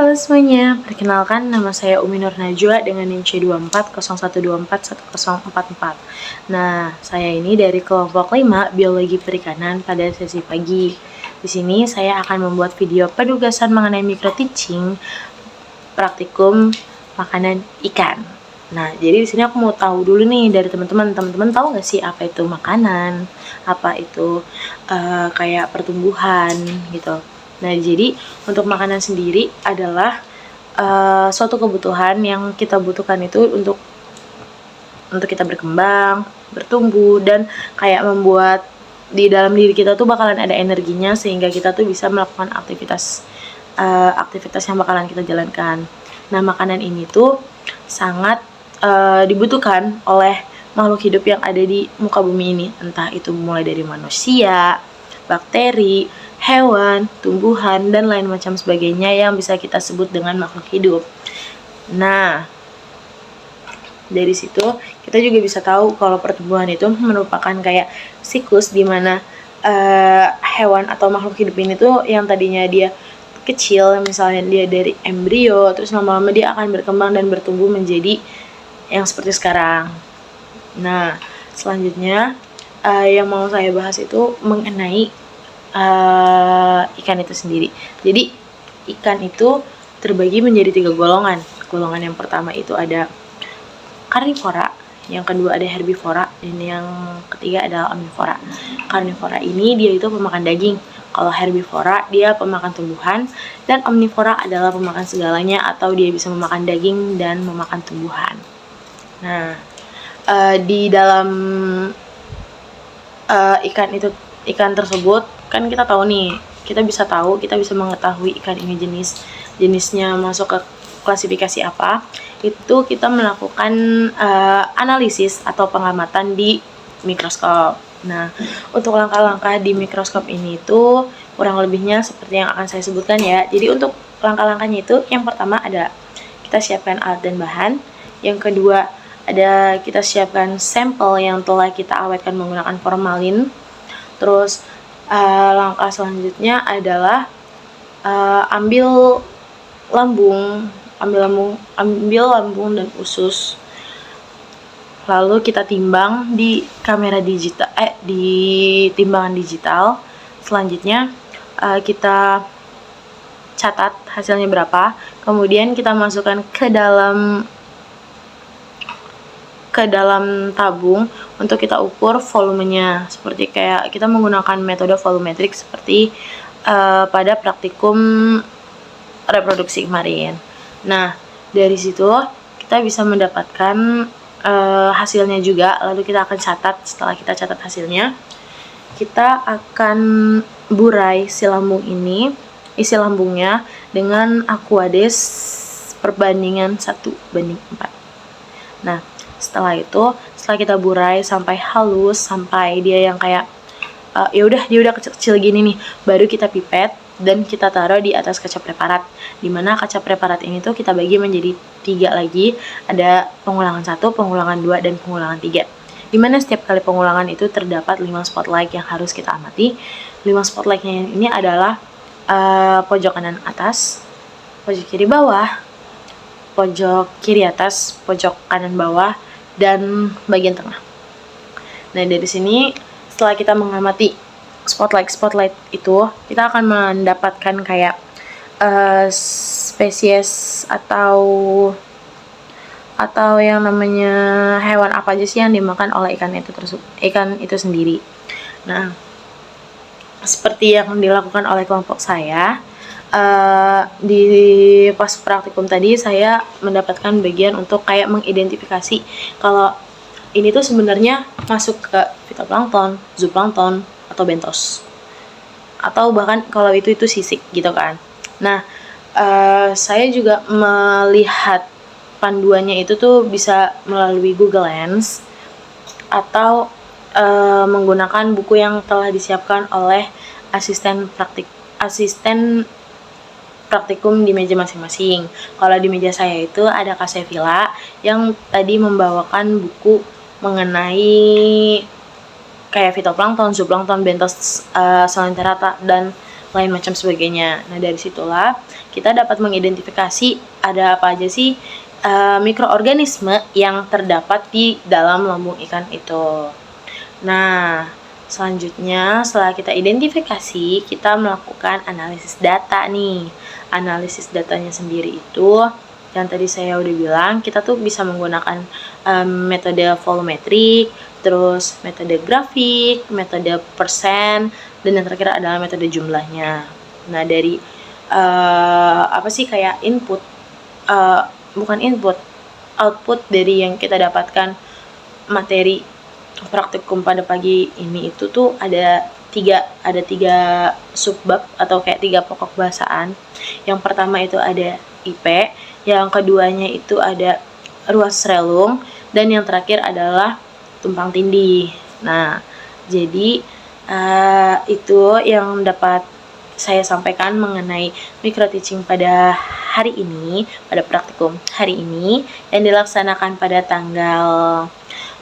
halo semuanya. Perkenalkan, nama saya Umi Nur Najwa dengan NIM C2401241044. Nah, saya ini dari kelompok 5 Biologi Perikanan pada sesi pagi. Di sini saya akan membuat video penugasan mengenai micro teaching praktikum makanan ikan. Nah, jadi di sini aku mau tahu dulu nih dari teman-teman. Teman-teman tahu nggak sih apa itu makanan? Apa itu kayak pertumbuhan gitu? Nah, jadi untuk makanan sendiri adalah suatu kebutuhan yang kita butuhkan itu untuk kita berkembang, bertumbuh, dan kayak membuat di dalam diri kita tuh bakalan ada energinya sehingga kita tuh bisa melakukan aktivitas yang bakalan kita jalankan. Nah, makanan ini tuh sangat dibutuhkan oleh makhluk hidup yang ada di muka bumi ini, entah itu mulai dari manusia, bakteri, hewan, tumbuhan, dan lain macam sebagainya yang bisa kita sebut dengan makhluk hidup. Nah, dari situ kita juga bisa tahu kalau pertumbuhan itu merupakan kayak siklus di mana hewan atau makhluk hidup ini tuh yang tadinya dia kecil, misalnya dia dari embrio, terus lama-lama dia akan berkembang dan bertumbuh menjadi yang seperti sekarang. Nah, selanjutnya yang mau saya bahas itu mengenai ikan itu sendiri. Jadi ikan itu terbagi menjadi 3 golongan. Golongan yang pertama itu ada karnivora, yang kedua ada herbivora, dan yang ketiga adalah omnivora. Karnivora ini dia itu pemakan daging. Kalau herbivora dia pemakan tumbuhan, dan omnivora adalah pemakan segalanya atau dia bisa memakan daging dan memakan tumbuhan. Nah, di dalam ikan tersebut kan kita tahu nih, kita bisa mengetahui ikan ini jenisnya masuk ke klasifikasi apa. Itu kita melakukan analisis atau pengamatan di mikroskop. Nah, untuk langkah-langkah di mikroskop ini itu kurang lebihnya seperti yang akan saya sebutkan ya. Jadi untuk langkah-langkahnya itu, yang pertama ada kita siapkan alat dan bahan. Yang kedua ada kita siapkan sampel yang telah kita awetkan menggunakan formalin. Terus langkah selanjutnya adalah ambil lambung dan usus. Lalu kita timbang di timbangan digital. Selanjutnya kita catat hasilnya berapa. Kemudian kita masukkan ke dalam tabung untuk kita ukur volumenya, seperti kayak kita menggunakan metode volumetrik seperti pada praktikum reproduksi kemarin. Nah, dari situ kita bisa mendapatkan hasilnya juga. Lalu kita akan catat. Setelah kita catat hasilnya, kita akan burai isi lambungnya dengan Aquades perbandingan 1:4. Nah, setelah kita burai sampai halus, sampai dia yang kayak dia udah kecil-kecil gini nih, baru kita pipet dan kita taruh di atas kaca preparat. Dimana kaca preparat ini tuh kita bagi menjadi 3 lagi, ada pengulangan 1, pengulangan 2, dan pengulangan 3. Dimana setiap kali pengulangan itu terdapat 5 spotlight yang harus kita amati. 5 spotlightnya ini adalah pojok kanan atas, pojok kiri bawah, pojok kiri atas, pojok kanan bawah, dan bagian tengah. Nah, dari sini setelah kita mengamati spotlight itu, kita akan mendapatkan kayak spesies atau yang namanya hewan apa aja sih yang dimakan oleh ikan itu sendiri. Nah, seperti yang dilakukan oleh kelompok saya, di pas praktikum tadi saya mendapatkan bagian untuk kayak mengidentifikasi kalau ini tuh sebenarnya masuk ke fitoplankton, zooplankton, atau bentos, atau bahkan kalau itu sisik gitu kan. Nah, saya juga melihat panduannya itu tuh bisa melalui Google Lens atau menggunakan buku yang telah disiapkan oleh asisten praktikum di meja masing-masing. Kalau di meja saya itu ada Kak Sevilla yang tadi membawakan buku mengenai kayak fitoplankton, zooplankton, bentos, salanterata, dan lain macam sebagainya. Nah, dari situlah kita dapat mengidentifikasi ada apa aja sih mikroorganisme yang terdapat di dalam lambung ikan itu. Nah, selanjutnya setelah kita identifikasi, kita melakukan analisis data nih. Analisis datanya sendiri itu yang tadi saya udah bilang, kita tuh bisa menggunakan metode volumetrik, terus metode grafik, metode persen, dan yang terakhir adalah metode jumlahnya. Nah, dari apa sih kayak input, bukan input, output dari yang kita dapatkan materi praktikum pada pagi ini itu tuh ada tiga subbab atau kayak 3 pokok bahasaan. Yang pertama itu ada IP, yang keduanya itu ada ruas relung, dan yang terakhir adalah tumpang tindih. Nah, jadi itu yang dapat saya sampaikan mengenai micro teaching pada hari ini, pada praktikum hari ini yang dilaksanakan pada tanggal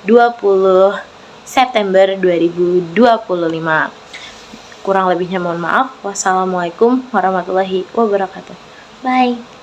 20 September 2025. Kurang lebihnya mohon maaf. Wassalamualaikum warahmatullahi wabarakatuh. Bye.